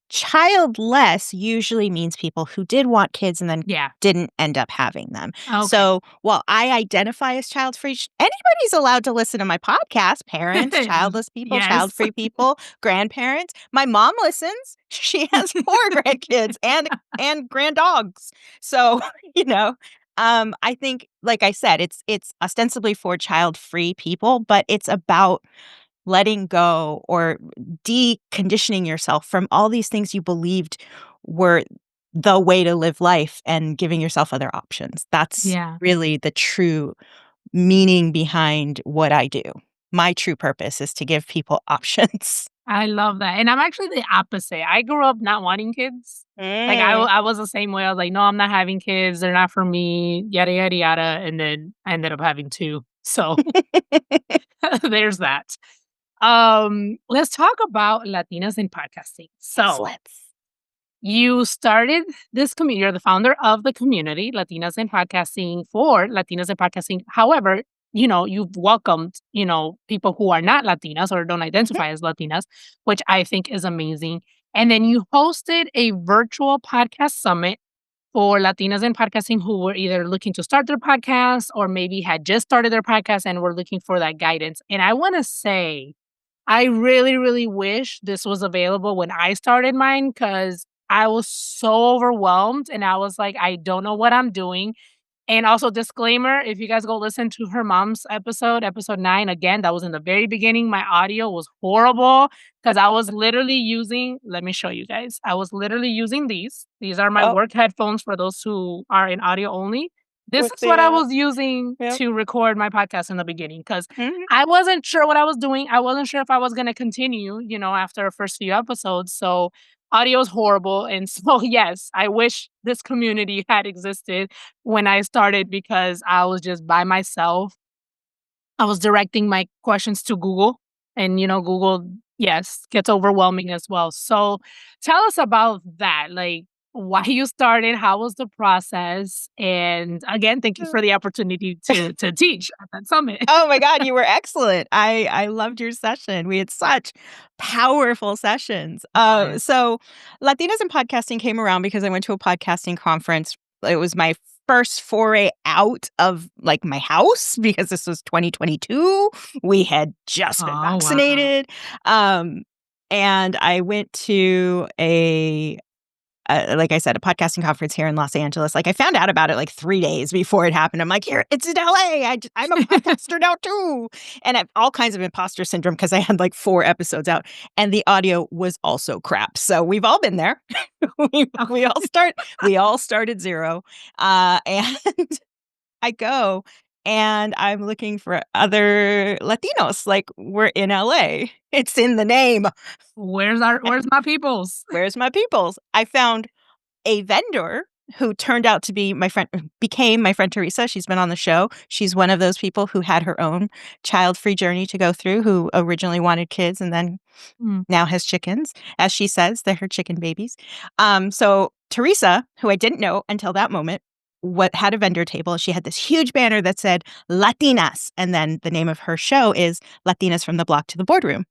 B: Childless usually means people who did want kids and then
A: Yeah.
B: didn't end up having them.
A: Okay.
B: So, while I identify as child-free, anybody's allowed to listen to my podcast, parents, childless people,
A: Yes.
B: child-free people, grandparents. My mom listens. She has 4 grandkids and granddogs. So, you know, I think, like I said, it's ostensibly for child-free people, but it's about letting go or deconditioning yourself from all these things you believed were the way to live life and giving yourself other options. That's
A: Yeah.
B: really the true meaning behind what I do. My true purpose is to give people options.
A: I love that, and I'm actually the opposite. I grew up not wanting kids. Like,
B: Mm.
A: I was the same way. I was like, "No, I'm not having kids. They're not for me, yada, yada, yada," and then I ended up having 2. So, there's that. Let's talk about Latinas in podcasting.
B: Yes,
A: So,
B: let's.
A: you started this community. You're the founder of the community, Latinas in Podcasting for Latinas in Podcasting. However, you've welcomed, people who are not Latinas or don't
B: Mhm.
A: identify as Latinas, which I think is amazing. And then you hosted a virtual podcast summit for Latinas in Podcasting who were either looking to start their podcast or maybe had just started their podcast and were looking for that guidance. And I want to say, I really, really wish this was available when I started mine because I was so overwhelmed and I was like, I don't know what I'm doing. And also, disclaimer if you guys go listen to her mom's episode 9, again, that was in the very beginning. My audio was horrible because I was literally using, let me show you guys. I was literally using these. These are my
B: Oh,
A: work headphones for those who are in audio only. This
B: with
A: is what
B: the,
A: I was using
B: yep.
A: to record my podcast in the beginning because
B: Mhm.
A: I wasn't sure what I was doing. I wasn't sure if I was going to continue, after the first few episodes. So, audio is horrible. And so, yes, I wish this community had existed when I started because I was just by myself. I was directing my questions to Google and, Google, yes, gets overwhelming as well. So tell us about that. Like, why you started, how was the process, and again, thank you for the opportunity to teach at that summit.
B: Oh my god, you were excellent. I loved your session. We had such powerful sessions.
A: Nice.
B: So Latinas in Podcasting came around because I went to a podcasting conference. It was my first foray out of, like, my house because this was 2022. We had just been
A: Oh, wow.
B: vaccinated. And I went to like I said, a podcasting conference here in Los Angeles. Like, I found out about it like 3 days before it happened. I'm like, "Here, it's in LA. I'm a podcaster now too." And I have all kinds of imposter syndrome because I had like 4 episodes out, and the audio was also crap. So we've all been there. We we
A: Okay.
B: all start we all start at 0. And I go, and I'm looking for other Latinos, like, we're in LA. It's in the name.
A: Where's my peoples?
B: Where's my peoples? I found a vendor who turned out to be my friend, became my friend Teresa. She's been on the show. She's one of those people who had her own child-free journey to go through, who originally wanted kids and then
A: Mm,
B: now has chickens. As she says, they're her chicken babies. So Teresa, who I didn't know until that moment, what had a vendor table. She had this huge banner that said Latinas, and then the name of her show is Latinas from the Block to the Boardroom.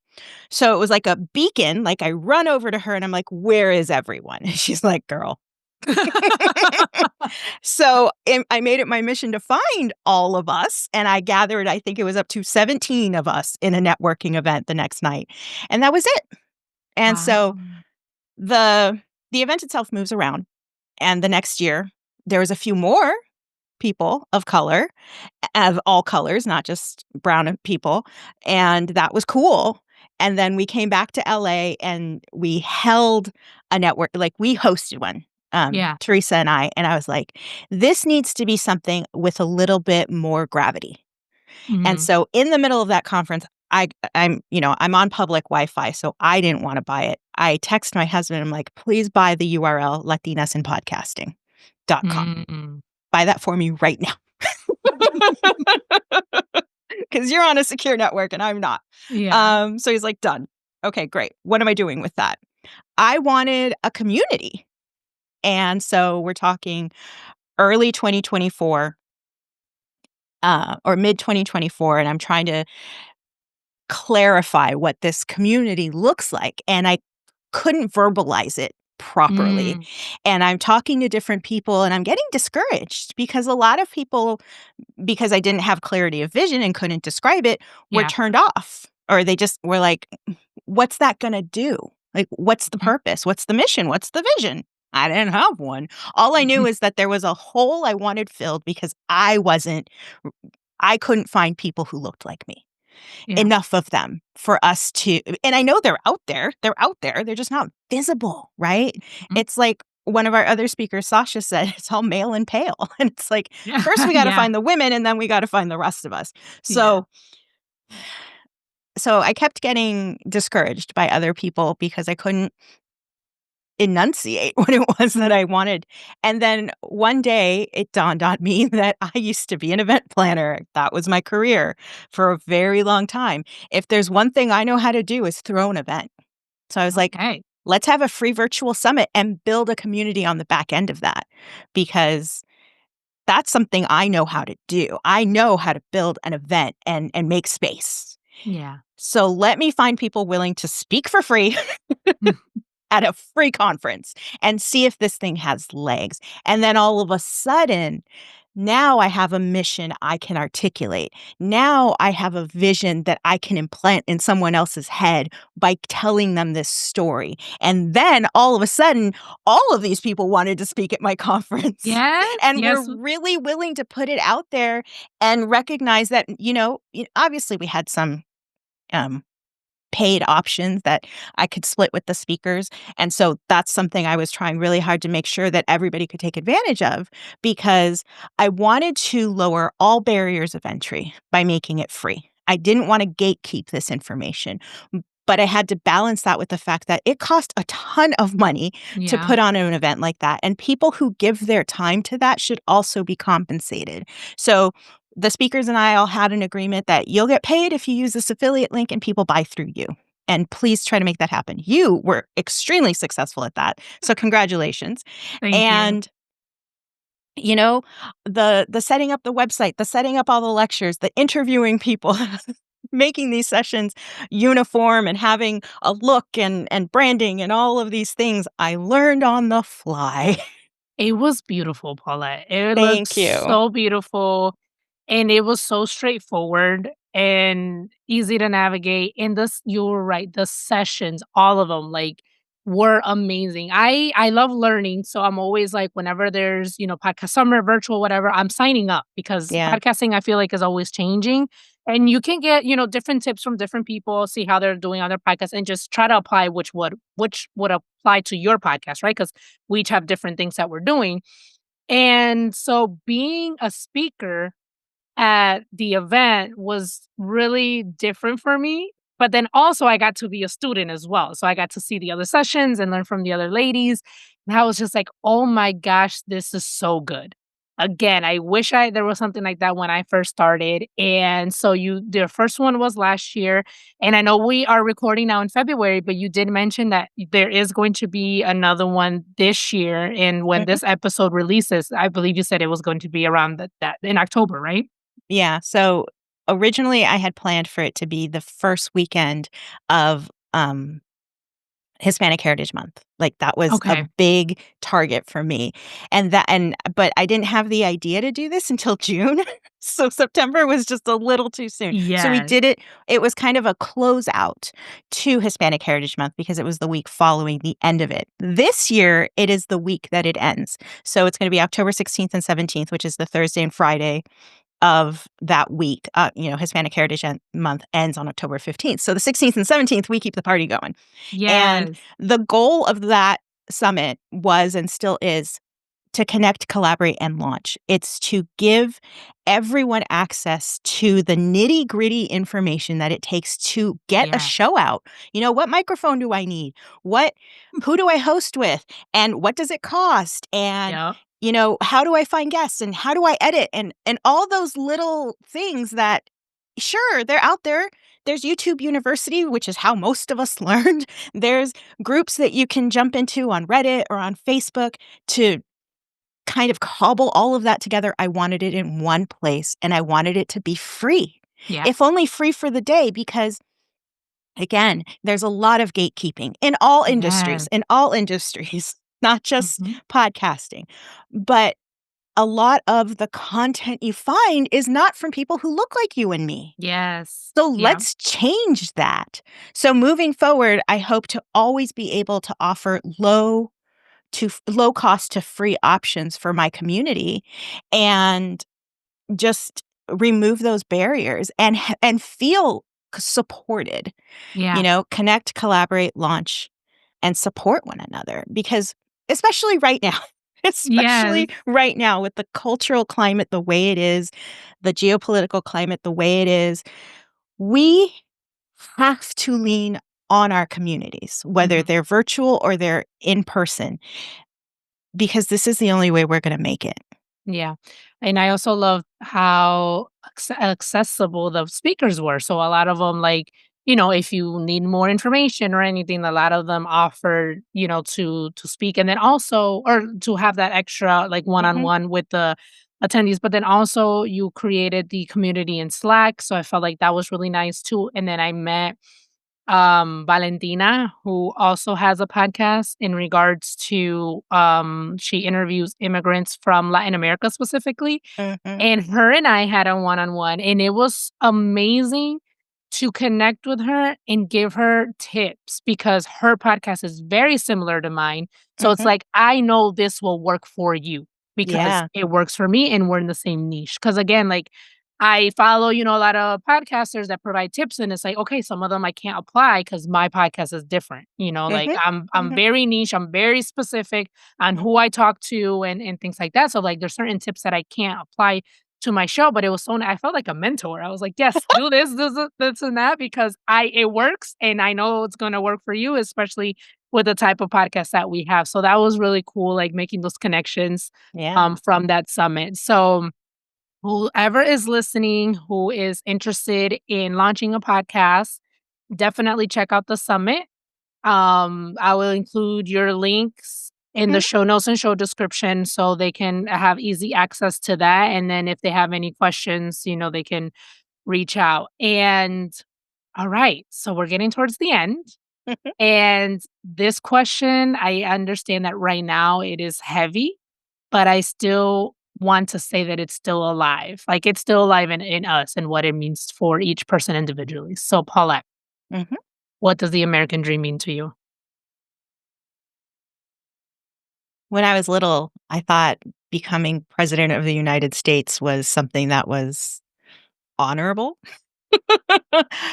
B: So it was like a beacon. Like, I run over to her and I'm like, "Where is everyone?" And she's like, "Girl." So I made it my mission to find all of us, and I gathered, I think it was up to 17 of us in a networking event the next night, and that was it. And so
A: Wow.
B: the the event itself moves around, and the next year, there was a few more people of color, of all colors, not just brown people, and that was cool. And then we came back to LA and we held a network, like, we hosted one,
A: Yeah.
B: Teresa and I was like, "This needs to be something with a little bit more gravity." And
A: Mhm.
B: so in the middle of that conference, I'm on public Wi-Fi, so I didn't wanna buy it. I text my husband, I'm like, "Please buy the URL latinasinpodcasting.com.
A: Mm.
B: Buy that for me right now." 'Cause you're on a secure network and I'm not.
A: Yeah.
B: So he's like, "Done." Okay, great. What am I doing with that? I wanted a community. And so we're talking early 2024, or mid 2024, and I'm trying to clarify what this community looks like, and I couldn't verbalize it properly.
A: Mm.
B: And I'm talking to different people, and I'm getting discouraged because a lot of people, because I didn't have clarity of vision and couldn't describe it, were
A: Yeah.
B: turned off, or they just were like, "What's that gonna do? Like, what's the
A: Mhm.
B: purpose? What's the mission? What's the vision?" I didn't have one. All I knew
A: Mhm.
B: is that there was a hole I wanted filled because I couldn't find people who looked like me,
A: Yeah.
B: enough of them for us to, and I know they're out there. They're out there. They're just not visible, right?
A: Mhm.
B: It's like one of our other speakers, Sasha, said, "It's all male and pale." And it's like,
A: Yeah.
B: first we gotta
A: Yeah.
B: find the women, and then we gotta find the rest of us.
A: Yeah.
B: So I kept getting discouraged by other people because I couldn't enunciate what it was that I wanted. And then one day it dawned on me that I used to be an event planner. That was my career for a very long time. If there's one thing I know how to do is throw an event. So I was like,
A: Okay.
B: let's have a free virtual summit and build a community on the back end of that, because that's something I know how to do. I know how to build an event and make space.
A: Yeah.
B: So let me find people willing to speak for free
A: Mm.
B: at a free conference and see if this thing has legs. And then all of a sudden, now I have a mission I can articulate. Now I have a vision that I can implant in someone else's head by telling them this story. And then all of a sudden, all of these people wanted to speak at my conference
A: Yes.
B: and were
A: Yes.
B: really willing to put it out there and recognize that, obviously we had some um, paid options that I could split with the speakers. And so that's something I was trying really hard to make sure that everybody could take advantage of, because I wanted to lower all barriers of entry by making it free. I didn't want to gatekeep this information, but I had to balance that with the fact that it cost a ton of money to
A: Yeah.
B: put on an event like that. And people who give their time to that should also be compensated. So the speakers and I all had an agreement that you'll get paid if you use this affiliate link and people buy through you. and please try to make that happen. You were extremely successful at that. So congratulations.
A: Thank you.
B: And you know, the setting up the website, the setting up all the lectures, the interviewing people, making these sessions uniform and having a look and branding and all of these things, I learned on the fly.
A: It was beautiful, Paulette. It looked
B: Thank you.
A: so beautiful, and it was so straightforward and easy to navigate, and this you were right, the sessions, all of them, like, were amazing. I love learning, so I'm always like, whenever there's, podcast summer, virtual, whatever, I'm signing up because
B: Yeah.
A: podcasting, I feel like, is always changing, and you can get, different tips from different people, see how they're doing on their podcasts, and just try to apply which would apply to your podcast, right? Because we each have different things that we're doing. And so being a speaker at the event was really different for me. But then also I got to be a student as well. So I got to see the other sessions and learn from the other ladies. And I was just like, oh my gosh, this is so good. Again, I wish there was something like that when I first started. And so the first one was last year. And I know we are recording now in February, but you did mention that there is going to be another one this year. And when
B: Mhm.
A: this episode releases, I believe you said it was going to be around that in October, right?
B: Yeah, so originally I had planned for it to be the first weekend of, Hispanic Heritage Month. Like, that was a
A: Okay.
B: big target for me, but I didn't have the idea to do this until June, so September was just a little too soon. So we
A: Yes.
B: did it was kind of a closeout to Hispanic Heritage Month because it was the week following the end of it. This year, it is the week that it ends. So it's gonna be October 16th and 17th, which is the Thursday and Friday of that week. Hispanic Heritage Month ends on October 15th. So the 16th and 17th, we keep the party going. And
A: Yes.
B: the goal of that summit was and still is to connect, collaborate, and launch. It's to give everyone access to the nitty-gritty information that it takes to get a
A: Yeah.
B: show out. What microphone do I need? Who do I host with? And what does it cost? And
A: Yep.
B: how do I find guests and how do I edit and all those little things that sure, they're out there. There's YouTube University, which is how most of us learned. There's groups that you can jump into on Reddit or on Facebook to kind of cobble all of that together. I wanted it in one place and I wanted it to be free.
A: Yeah.
B: If only free for the day, because again, there's a lot of gatekeeping in all industries, not just
A: Mhm.
B: podcasting. But a lot of the content you find is not from people who look like you and me.
A: Yes.
B: So
A: Yeah.
B: let's change that. So moving forward, I hope to always be able to offer low cost to free options for my community and just remove those barriers and feel supported.
A: Yeah.
B: Connect, collaborate, launch, and support one another because especially right now,
A: Yes.
B: especially right now with the cultural climate the way it is, the geopolitical climate the way it is, we have to lean on our communities, whether
A: Mhm.
B: they're virtual or they're in person, because this is the only way we're gonna make it.
A: Yeah. And I also love how accessible the speakers were. So a lot of them, like, if you need more information or anything, a lot of them offered, to speak and then also, or to have that extra like one on
B: Mhm,
A: one with the attendees. But then also you created the community in Slack. So I felt like that was really nice too. And then I met Valentina, who also has a podcast in regards to she interviews immigrants from Latin America specifically.
B: mhm,
A: And her and I had a one-on-one, and it was amazing to connect with her and give her tips because her podcast is very similar to mine. So it's
B: mhm.
A: like, I know this will work for you because
B: Yeah,
A: it works for me and we're in the same niche. Because again, like, I follow, a lot of podcasters that provide tips, and it's like, okay, some of them I can't apply because my podcast is different. Like
B: mhm,
A: I'm
B: mhm,
A: very niche, I'm very specific on
B: mhm.
A: who I talk to and things like that. So like there's certain tips that I can't apply to my show, but it was I felt like a mentor. I was like, yes, do this and that because it works and I know it's gonna work for you, especially with the type of podcast that we have. So that was really cool, like making those connections
B: Yeah,
A: from that summit. So whoever is listening who is interested in launching a podcast, Definitely check out the summit. I will include your links in the
B: Mhm,
A: show notes and show description so they can have easy access to that. And then if they have any questions, they can reach out. And all right, so we're getting towards the end.
B: mhm.
A: And this question, I understand that right now it is heavy, but I still want to say that it's still alive. Like it's still alive in us and what it means for each person individually. So, Paulette,
B: Mhm.
A: what does the American dream mean to you?
B: When I was little, I thought becoming president of the United States was something that was honorable,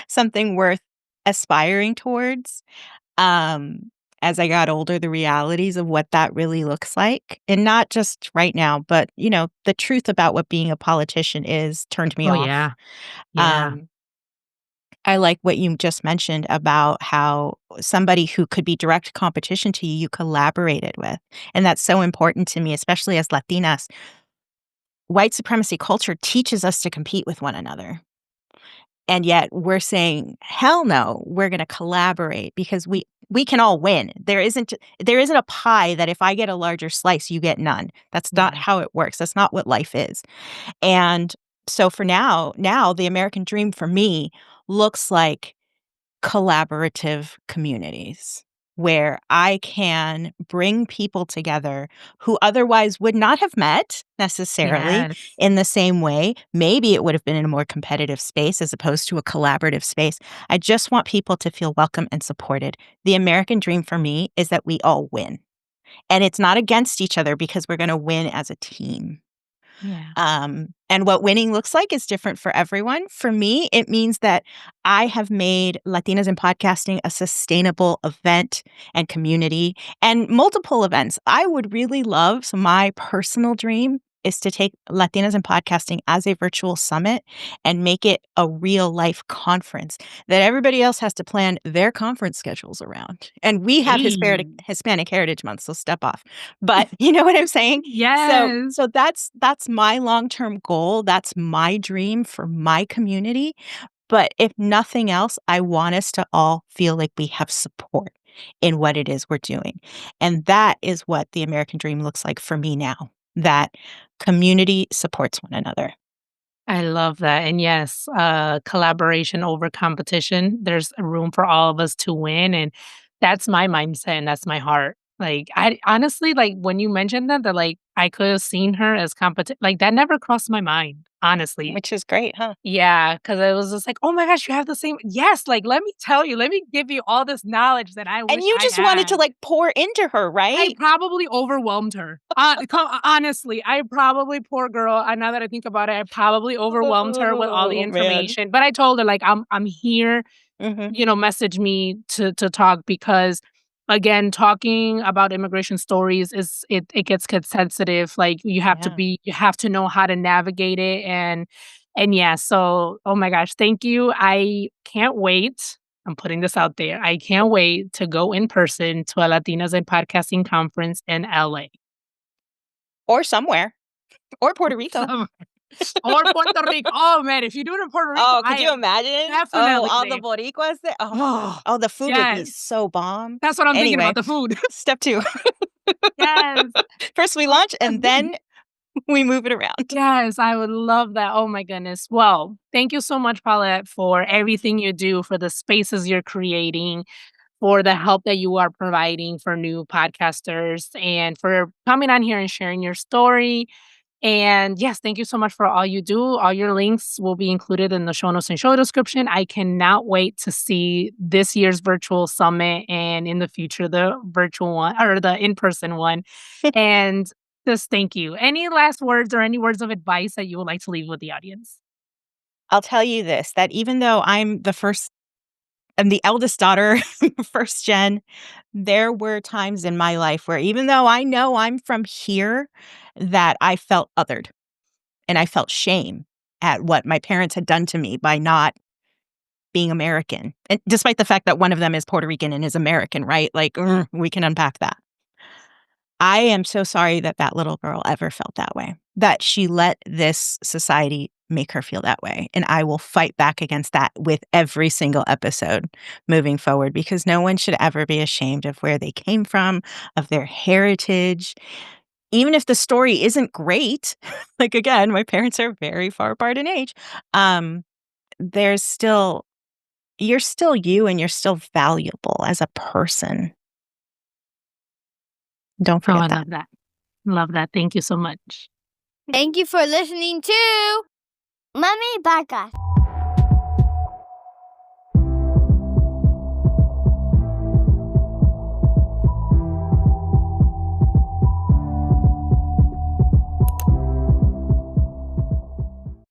B: something worth aspiring towards. Um, as I got older, the realities of what that really looks like, and not just right now, but, the truth about what being a politician is turned me
A: Oh,
B: off.
A: yeah. Yeah.
B: Um, I like what you just mentioned about how somebody who could be direct competition to you, you collaborated with. And that's so important to me, especially as Latinas. White supremacy culture teaches us to compete with one another. And yet we're saying, "Hell no, we're gonna collaborate because we can all win." There isn't a pie that if I get a larger slice, you get none. That's not
A: Yeah.
B: how it works. That's not what life is. And so for now the American dream for me looks like collaborative communities where I can bring people together who otherwise would not have met necessarily
A: Yes.
B: in the same way. Maybe it would have been in a more competitive space as opposed to a collaborative space. I just want people to feel welcome and supported. The American dream for me is that we all win. And it's not against each other because we're going to win as a team.
A: Yeah.
B: And what winning looks like is different for everyone. For me, it means that I have made Latinas in Podcasting a sustainable event and community and multiple events. I would really love, so my personal dream is to take Latinas in Podcasting as a virtual summit and make it a real life conference that everybody else has to plan their conference schedules around. And we have
A: Hey.
B: Hispanic Heritage Month, so step off. But you know what I'm saying? So
A: Yes.
B: so that's my long-term goal, that's my dream for my community, but if nothing else, I want us to all feel like we have support in what it is we're doing, and that is what the American dream looks like for me now, that community supports one another.
A: I love that. And yes, collaboration over competition. There's a room for all of us to win. And that's my mindset and that's my heart. Like I honestly like when you mentioned that like I could have seen her as competition, like that never crossed my mind, honestly.
B: Which is great, huh?
A: Yeah, because I was just like, "Oh my gosh, you have the same." Yes, like, let me tell you, let me give you all this knowledge that I
B: And
A: wish
B: you
A: I
B: just wanted to,
A: had.
B: like, pour into her,
A: I
B: right?
A: probably overwhelmed her. Honestly, I probably poor girl, now that I think about it, I probably overwhelmed her with all the
B: Oh, man.
A: information, but I told her, like, I'm here,
B: Mhm.
A: message me to talk because, again, talking about immigration stories it gets sensitive, like,
B: Yeah.
A: you have to know how to navigate it, and yeah, so, oh my gosh, thank you. I can't wait. I'm putting this out there. I can't wait to go in person to a Latinas in Podcasting conference in LA.
B: Or somewhere. Or Puerto Rico.
A: So or Puerto Rico. Oh, man, if you do it in Puerto Rico,
B: Oh, could
A: I
B: you
A: am
B: imagine? Oh,
A: definitely
B: all the
A: there.
B: Boricuas there? Oh my god.
A: Oh,
B: Oh, the food would be
A: yes.
B: so bomb.
A: That's what I'm thinking about,
B: Anyway,
A: the food.
B: step 2.
A: Yes.
B: First we lunch and then we move it around.
A: Yes, I would love that. Oh my goodness. Well, thank you so much, Paulette, for everything you do, for the spaces you're creating, for the help that you are providing for new podcasters, and for coming on here and sharing your story. And yes, thank you so much for all you do. All your links will be included in the show notes and show description. I cannot wait to see this year's virtual summit and in the future, the virtual one or the in person one. And just thank you. Any last words or any words of advice that you would like to leave with the audience?
B: I'll tell you this, that even though I'm the eldest daughter, first gen, there were times in my life where even though I know I'm from here, that I felt othered and I felt shame at what my parents had done to me by not being American, and despite the fact that one of them is Puerto Rican and is American, right? Like, we can unpack that. I am so sorry that that little girl ever felt that way, that she let this society make her feel that way, and I will fight back against that with every single episode moving forward because no one should ever be ashamed of where they came from, of their heritage. Even if the story isn't great, like, again, my parents are very far apart in age, um, there's still you're still you and you're still valuable as a person. Don't
A: Oh, I
B: forget that.
A: love that. Love that. Thank you so much.
C: Thank you for listening to Mami Podcast.